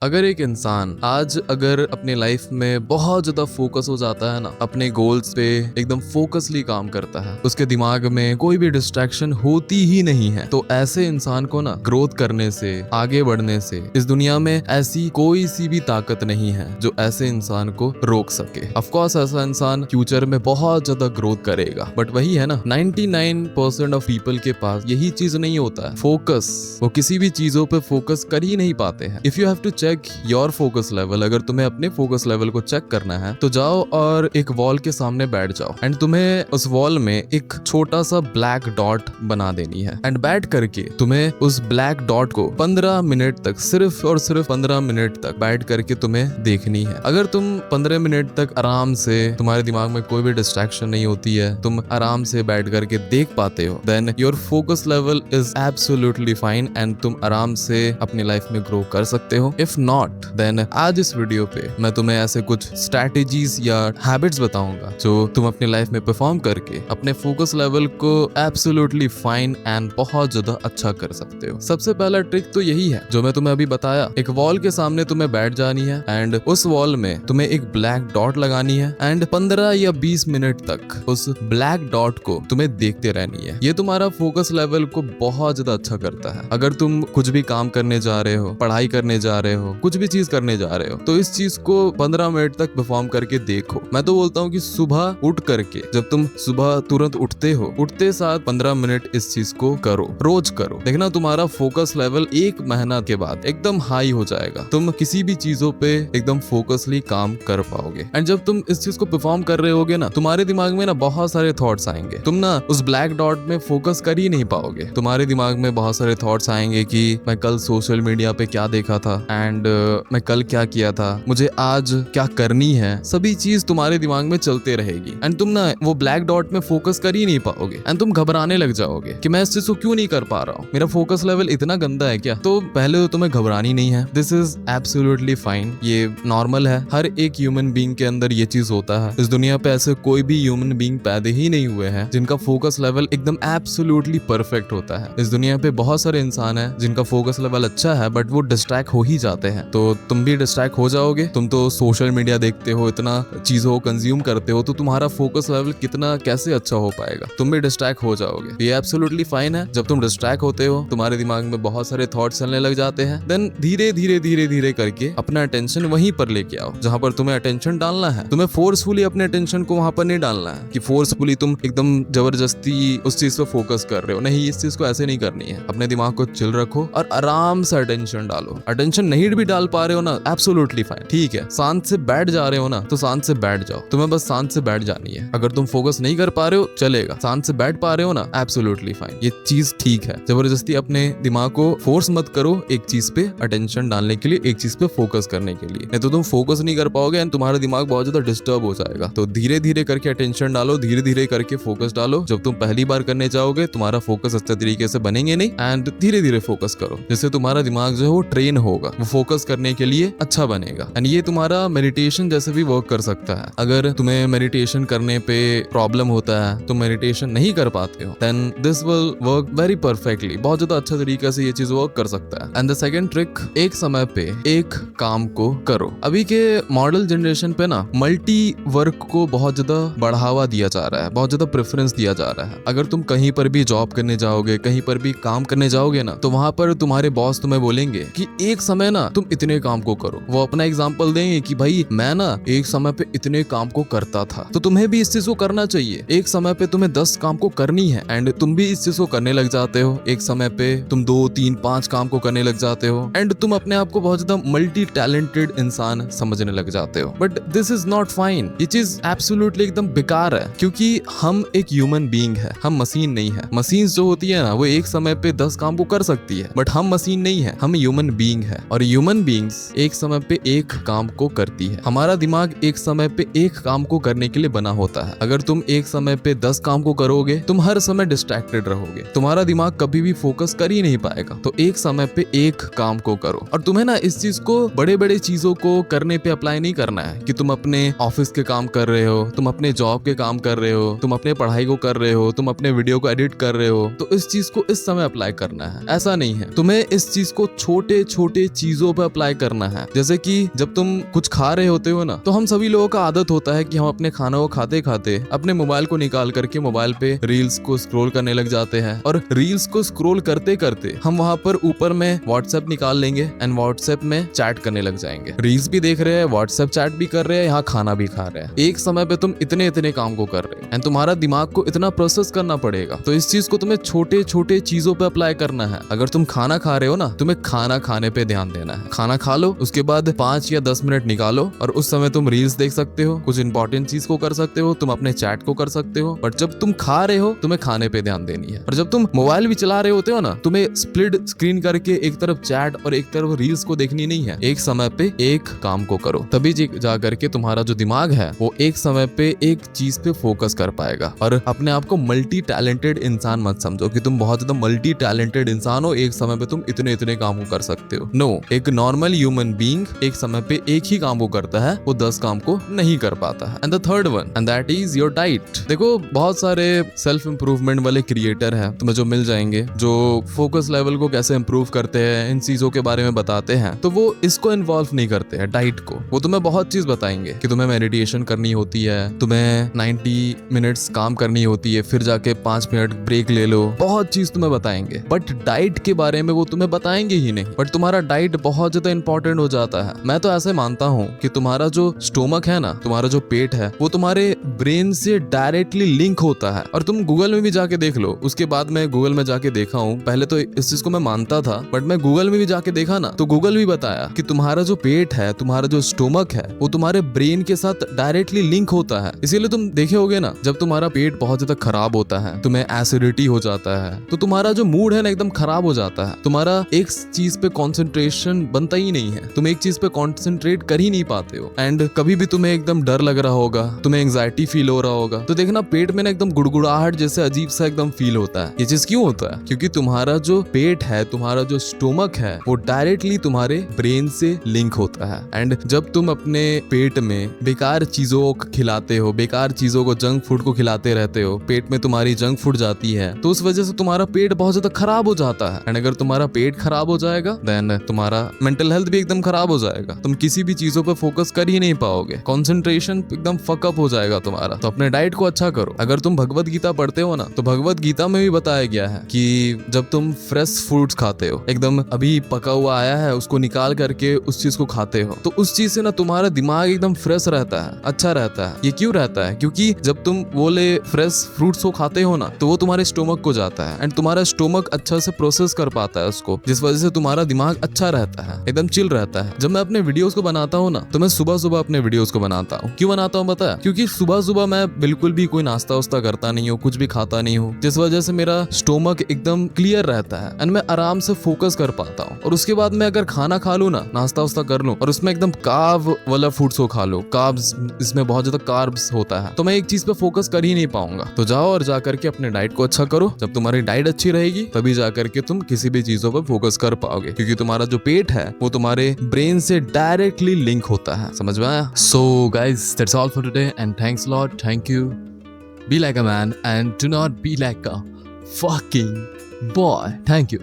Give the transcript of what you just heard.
अगर एक इंसान आज अगर अपने लाइफ में बहुत ज्यादा फोकस हो जाता है ना, अपने गोल्स पे एकदम फोकसली काम करता है, उसके दिमाग में कोई भी डिस्ट्रैक्शन होती ही नहीं है, तो ऐसे इंसान को ना ग्रोथ करने से, आगे बढ़ने से इस दुनिया में ऐसी कोई सी भी ताकत नहीं है जो ऐसे इंसान को रोक सके। ऑफ कोर्स ऐसा इंसान फ्यूचर में बहुत ज्यादा ग्रोथ करेगा, बट वही है ना, 99% ऑफ पीपल के पास यही चीज नहीं होता है, फोकस। वो किसी भी चीजों पे फोकस कर ही नहीं पाते हैं। If you have to check your focus level, अगर तुम्हें अपने फोकस लेवल को चेक करना है तो जाओ और एक वॉल के सामने बैठ जाओ एंड तुम्हें उस वॉल में एक छोटा सा ब्लैक डॉट बना देनी है एंड बैठ करके तुम्हें उस ब्लैक डॉट को 15 मिनट तक, सिर्फ और सिर्फ 15 मिनट तक बैठ करके तुम्हें देखनी है। अगर तुम 15 मिनट तक आराम से, तुम्हारे दिमाग में कोई भी डिस्ट्रैक्शन नहीं होती है, तुम आराम से बैठ करके देख पाते हो, then your focus level is absolutely fine and तुम आराम से अपनी लाइफ में ग्रो कर सकते हो। इफ नॉट, देन आज इस वीडियो पे मैं तुम्हें ऐसे कुछ स्ट्रैटेजीज या हैबिट्स बताऊंगा जो तुम अपनी लाइफ में परफॉर्म करके अपने फोकस लेवल को एब्सोल्युटली फाइन एंड बहुत ज्यादा अच्छा कर सकते हो। सबसे पहला ट्रिक तो यही है जो मैं तुम्हें अभी बताया। एक वॉल के सामने तुम्हें बैठ जानी है एंड उस वॉल में तुम्हें एक ब्लैक डॉट लगानी है एंड 15 या 20 मिनट तक उस ब्लैक डॉट को तुम्हें देखते रहनी है। ये तुम्हारा फोकस लेवल को बहुत ज्यादा अच्छा करता है। अगर तुम कुछ भी काम करने जा रहे हो, पढ़ाई करने जा रहे हो, कुछ भी चीज करने जा रहे हो, तो इस चीज को 15 मिनट तक परफॉर्म करके देखो। मैं तो बोलता हूँ कि सुबह उठ करके, जब तुम सुबह तुरंत उठते हो, उठते साथ 15 मिनट इस चीज को करो, रोज करो। देखना तुम्हारा फोकस लेवल 1 महीना के बाद एकदम हाई हो जाएगा। तुम किसी भी चीजों पे एकदम फोकसली काम कर पाओगे एंड जब तुम इस चीज को परफॉर्म कर रहे होगे ना, तुम्हारे दिमाग में ना बहुत सारे थॉट्स आएंगे। तुम ना उस ब्लैक डॉट में फोकस कर ही नहीं पाओगे। तुम्हारे दिमाग में बहुत सारे थॉट्स आएंगे कि मैं कल सोशल मीडिया पे क्या देखा था एंड मैं कल क्या किया था, मुझे आज क्या करनी है, सभी चीज तुम्हारे दिमाग में चलते रहेगी एंड तुम ना वो ब्लैक डॉट में फोकस कर ही नहीं पाओगे एंड तुम घबराने लग जाओगे कि मैं इस चीज को क्यों नहीं कर पा रहा हूँ, मेरा फोकस लेवल इतना गंदा है क्या। तो पहले तो तुम्हें घबरानी नहीं है, दिस इज एब्सोल्युटली फाइन, ये नॉर्मल है। हर एक ह्यूमन बीइंग के अंदर ये चीज होता है। इस दुनिया पे ऐसे कोई भी ह्यूमन बीइंग पैदा ही नहीं हुए हैं जिनका फोकस लेवल एकदम एब्सोल्युटली परफेक्ट होता है। इस दुनिया पे बहुत सारे इंसान हैं जिनका फोकस लेवल अच्छा है बट वो डिस्ट्रैक्ट हो ही जाते हैं। तो तुम भी डिस्ट्रैक्ट हो जाओगे। तुम तो सोशल मीडिया देखते हो, इतना चीजों को कंज्यूम करते हो, तो तुम्हारा फोकस लेवल कितना कैसे अच्छा हो पाएगा, तुम भी डिस्ट्रैक्ट हो जाओगे। ये एब्सोल्युटली फाइन है। जब तुम डिस्ट्रैक्ट होते हो, तुम्हारे दिमाग में बहुत सारे थॉट्स चलने लग जाते हैं, देन धीरे धीरे धीरे धीरे करके अपना अटेंशन वहीं पर लेके आओ जहां पर तुम्हें अटेंशन डालना है। तुम्हें फोर्सफुली अपने अटेंशन को वहां पर नहीं डालना है कि फोर्सफुली तुम एकदम जबरदस्ती उस चीज पे फोकस कर रहे हो। नहीं, इस चीज को ऐसे नहीं करनी है। अपने दिमाग को चिल रखो और आराम से अटेंशन डालो। अटेंशन नहीं भी डाल पा रहे हो ना, एब्सोल्युटली फाइन, ठीक है। शांत से बैठ जा रहे हो ना, तो शांत से बैठ जाओ। तुम्हें बस शांत से बैठ जानी है। अगर तुम फोकस नहीं कर पा रहे हो, चलेगा। शांत से बैठ पा रहे हो ना, एब्सोल्युटली फाइन, ये चीज ठीक है। जबरदस्ती अपने दिमाग को फोर्स मत करो एक चीज पे अटेंशन डालने के लिए, एक चीज पे फोकस करने के लिए, नहीं तो तुम फोकस नहीं कर पाओगे एंड तुम्हारा दिमाग बहुत ज्यादा डिस्टर्ब हो जाएगा। तो धीरे धीरे करके अटेंशन डालो, धीरे धीरे करके फोकस डालो। जब तुम पहली बार करने जाओगे, तुम्हारा फोकस अच्छे तरीके से बनेंगे नहीं एंड धीरे धीरे फोकस करो, जिससे तुम्हारा दिमाग जो है वो ट्रेन होगा, वो फोकस करने के लिए अच्छा बनेगा एंड ये तुम्हारा मेडिटेशन जैसे भी वर्क कर सकता है। अगर तुम्हें मेडिटेशन करने पे प्रॉब्लम होता है, तुम मेडिटेशन नहीं कर पाते हो, then this will work very perfectly, बहुत ज्यादा अच्छा तरीके से ये चीज वर्क कर सकता है। एंड द सेकंड ट्रिक, एक समय पे एक काम को करो। अभी के मॉडल जनरेशन पे ना मल्टी वर्क को बहुत ज्यादा बढ़ावा दिया जा रहा है, बहुत ज्यादा प्रेफरेंस दिया जा रहा है। अगर तुम कहीं पर भी जॉब करने जाओगे, कहीं पर भी काम करने जाओगे ना, तो वहां पर तुम्हारे बॉस तुम्हें बोलेंगे कि एक समय ना तुम इतने काम को करो। वो अपना एग्जांपल देंगे कि भाई मैं ना एक समय पे इतने काम को करता था, तो तुम्हें भी इस चीज को करना चाहिए। एक समय पे तुम्हें 10 काम को करनी है एंड तुम भी इस चीज को करने लग जाते हो। एक समय पे तुम 2, 3, 5 काम को करने लग जाते हो एंड तुम अपने आप को बहुत ज्यादा मल्टी टैलेंटेड इंसान समझने लग जाते हो। But this is not fine. ये चीज एब्सोल्युटली एकदम बेकार है, क्योंकि हम एक ह्यूमन बीइंग है, हम मशीन नहीं है। मशीन जो होती है ना, वो एक समय पे 10 काम को कर सकती है, बट हम मशीन नहीं है, हम ह्यूमन बीइंग है और ह्यूमन बीइंग्स एक समय पे एक काम को करती है। हमारा दिमाग एक समय पे एक काम को करने के लिए बना होता है। अगर तुम एक समय पे 10 काम को करोगे, तुम हर समय डिस्ट्रैक्टेड रहोगे, तुम्हारा दिमाग कभी भी फोकस कर ही नहीं पाएगा। तो एक समय पे एक काम को करो। और तुम्हें ना इस चीज को बड़े बड़े चीजों को करने पे अप्लाई नहीं करना है कि तुम अपने ऑफिस के काम कर रहे हो, तुम अपने जॉब के काम कर रहे हो, तुम अपने पढ़ाई को कर रहे हो, तुम अपने वीडियो को एडिट कर रहे हो, तो इस चीज को इस समय अप्लाई करना है, ऐसा नहीं है। तुम्हें इस चीज को छोटे छोटे चीजों चीजों पे अप्लाई करना है। जैसे कि जब तुम कुछ खा रहे होते हो ना, तो हम सभी लोगों का आदत होता है कि हम अपने खाना को खाते खाते अपने मोबाइल को निकाल करके मोबाइल पे रील्स को स्क्रॉल करने लग जाते हैं, और रील्स को स्क्रॉल करते करते हम वहां पर ऊपर में व्हाट्सएप निकाल लेंगे एंड व्हाट्सएप में चैट करने लग जाएंगे। रील्स भी देख रहे हैं, व्हाट्सएप चैट भी कर रहे हैं, यहाँ खाना भी खा रहे हैं। एक समय पे तुम इतने इतने काम को कर रहे हो एंड तुम्हारा दिमाग को इतना प्रोसेस करना पड़ेगा। तो इस चीज को तुम्हें छोटे छोटे चीजों पे अप्लाई करना है। अगर तुम खाना खा रहे हो ना, तुम्हें खाना खाने पे ध्यान देना है। खाना खा लो, उसके बाद 5 या 10 मिनट निकालो और उस समय तुम रील्स देख सकते हो, कुछ इंपॉर्टेंट चीज को कर सकते हो, तुम अपने चैट को कर सकते हो। बट जब तुम खा रहे हो, तुम्हें खाने पे ध्यान देनी है। और जब तुम मोबाइल भी चला रहे होते हो ना, तुम्हें स्प्लिट स्क्रीन करके एक तरफ चैट और एक तरफ रील्स को देखनी नहीं है। एक समय पे एक काम को करो, तभी जा करके तुम्हारा जो दिमाग है वो एक समय पे एक चीज पे फोकस कर पाएगा। और अपने आप को मल्टी टैलेंटेड इंसान मत समझो कि तुम बहुत ज्यादा मल्टी टैलेंटेड इंसान हो, एक समय पे तुम इतने इतने काम को कर सकते हो। नो, एक नॉर्मल ह्यूमन बीइंग एक समय पे एक ही काम को करता है, वो 10 काम को नहीं कर पाता है। And the third one, and that is your diet. देखो, बहुत सारे सेल्फ इंप्रूवमेंट वाले क्रिएटर हैं तुम्हें जो मिल जाएंगे, जो फोकस लेवल को कैसे इंप्रूव करते हैं, इन चीजों के बारे में बताते हैं। तो वो इसको इन्वॉल्व नहीं करते हैं, डाइट को। वो तुम्हें बहुत चीज बताएंगे कि तुम्हें मेडिटेशन करनी होती है, तुम्हें 90 मिनट्स काम करनी होती है, फिर जाके 5 मिनट ब्रेक ले लो, बहुत चीज तुम्हें बताएंगे। बट डाइट के बारे में वो तुम्हें बताएंगे ही नहीं। बट तुम्हारा डाइट बहुत ज्यादा इंपॉर्टेंट हो जाता है। मैं तो ऐसे मानता हूँ कि तुम्हारा जो स्टोमक है ना, तुम्हारा जो पेट है, वो तुम्हारे ब्रेन से डायरेक्टली लिंक होता है। और तुम गूगल में भी जाके देख लो। उसके बाद मैं गूगल में जाके देखा हूँ, पहले तो इस चीज को मैं मानता था, बट मैं गूगल में भी जाके देखा ना, तो गूगल भी बताया कि तुम्हारा जो पेट है, तुम्हारा जो स्टोमक है, वो तुम्हारे ब्रेन के साथ डायरेक्टली लिंक होता है। इसीलिए तुम देखे होगे ना, जब तुम्हारा पेट बहुत ज्यादा खराब होता है, तुम्हें एसिडिटी हो जाता है, तो तुम्हारा जो मूड है ना एकदम खराब हो जाता है। तुम्हारा एक चीज पे कंसंट्रेशन बनता ही नहीं है, तुम एक चीज पे कंसंट्रेट कर ही नहीं पाते हो। एंड कभी भी तुम्हें एकदम डर लग रहा होगा, तुम्हें एंजाइटी फील हो रहा होगा, तो देखना पेट में ना एकदम गुड़गुड़ाहट जैसे अजीब सा एकदम फील होता है। ये चीज क्यों होता है? क्योंकि तुम्हारा जो पेट है, तुम्हारा जो स्टोमक है, वो डायरेक्टली तुम्हारे ब्रेन से लिंक होता है। एंड जब तुम अपने पेट में बेकार चीजों को खिलाते हो, बेकार चीजों को, जंक फूड को खिलाते रहते हो, पेट में तुम्हारी जंक फूड जाती है, तो उस वजह से तुम्हारा पेट बहुत ज्यादा खराब हो जाता है। एंड अगर तुम्हारा पेट खराब हो जाएगा, देन तुम्हारा मेंटल हेल्थ भी एकदम खराब हो जाएगा। तुम किसी भी चीजों पे फोकस कर ही नहीं पाओगे, कंसंट्रेशन एकदम फकअप हो जाएगा तुम्हारा। तो अपने डाइट को अच्छा करो। अगर तुम भगवत गीता पढ़ते हो ना, तो भगवत गीता में भी बताया गया है कि जब तुम फ्रेश फ्रूट्स खाते हो, एकदम अभी पका हुआ आया है, उसको निकाल करके उस चीज को खाते हो, तो उस चीज से ना तुम्हारा दिमाग एकदम फ्रेश रहता है, अच्छा रहता है। ये क्यों रहता है? क्योंकि जब तुम बोले फ्रेश फ्रूट्स को खाते हो ना, तो वो तुम्हारे स्टोमक को जाता है एंड तुम्हारा स्टोमक अच्छा से प्रोसेस कर पाता है उसको, जिस वजह से तुम्हारा दिमाग अच्छा रहता है, एकदम चिल रहता है। जब मैं अपने वीडियोस को बनाता हूँ ना, तो मैं सुबह सुबह अपने वीडियोस को बनाता हूँ। क्यों बनाता हूँ पता है? क्योंकि सुबह सुबह मैं बिल्कुल भी कोई नाश्ता वास्ता करता नहीं हूँ, कुछ भी खाता नहीं हूँ, जिस वजह से मेरा स्टोमक एकदम क्लियर रहता है एंड मैं आराम से फोकस कर पाता हूँ। और उसके बाद मैं अगर खाना खा लूँ ना, नाश्ता वास्ता कर लूँ, और उसमें एकदम कार्ब वाला फूड्स को खा लो, कार्ब्स, इसमें बहुत ज्यादा कार्ब्स होता है, तो मैं एक चीज पे फोकस कर ही नहीं पाऊंगा। तो जाओ और जाकर के अपने डाइट को अच्छा करो। जब तुम्हारी डाइट अच्छी रहेगी, तभी जाकर के तुम किसी भी चीजों पर फोकस कर पाओगे, क्योंकि तुम्हारा जो पेट है वो तुम्हारे ब्रेन से डायरेक्टली लिंक होता है। समझ में आया? So guys, that's all for today and thanks lot, thank you. Be like a man and do not be like a fucking boy. Thank you.